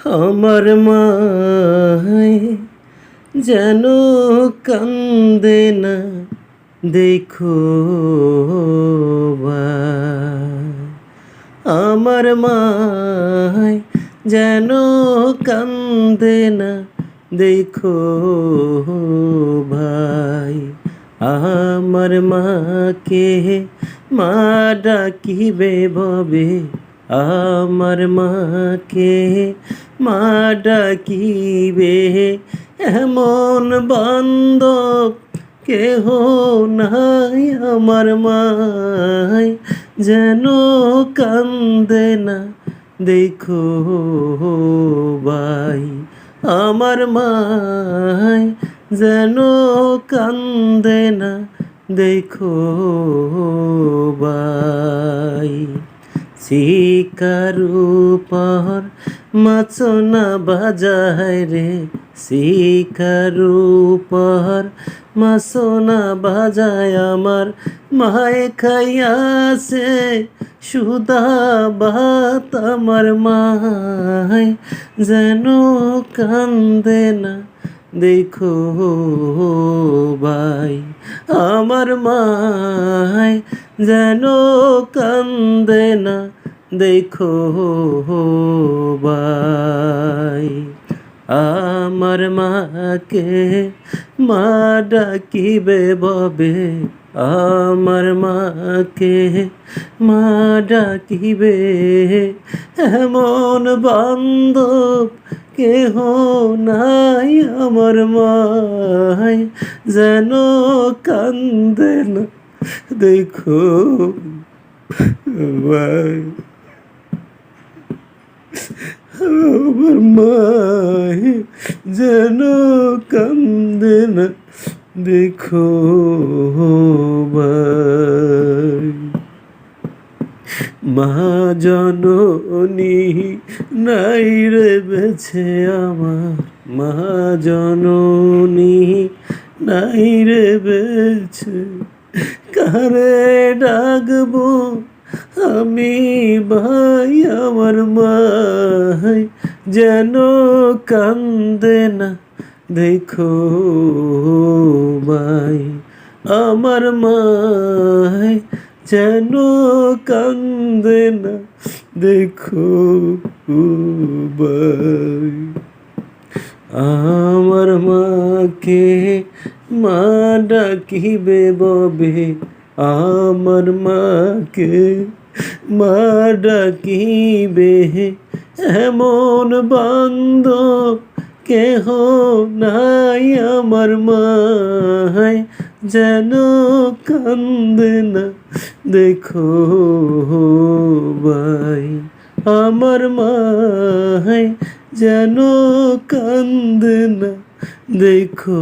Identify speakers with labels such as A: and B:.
A: আমার মায় যেন কান্দে না, দেখো ভাই। আমার মায় যেন কান্দে না, দেখো ভাই। আমার মাকে মা ডাকিবে ভবে, আমার মাকে মা ডাকিবে, এমন বান্ধব কেহ নাই। আমার মায় যেন কান্দে না, দেখো ভাই। আমার মায় যেন কান্দে না, দেখো ভাই। শিকার উপর মাছনা বাজায় রে, শিকার উপর মাছনা বাজায়। আমার মায়ে খাইয়াছে সুদা ভাত, আমার মায় যেন কান্দে না, দেখো ভাই। আমার মায় যেন কান্দে না, দেখো ভাই। আমার মাকে মা ডাকিবে ববে, আমার মাকে মা ডাকিবে, এমন বান্ধব কেহ নাই। আমার মায় যেন কান্দে না, দেখো ভাই। আমার মায় যেন কান্দে না, দেখো ভাই। মা জননী নাই রে বেছে আমার, মা জননী নাই রে বেছে, কারে ডাকবো আমি ভাই। আমার মায় যেন কান্দে না, দেখো ভাই। আমার মায় যেন কান্দে না, দেখো ভাই। আমার মাকে মা ডাকিবে ববে, আমার মাকে মা ডাকিবে, এমন বান্ধব কেহ নাই। আমার মায় যেন কান্দে না, দেখো ভাই। আমার মায় যেন কান্দে না, দেখো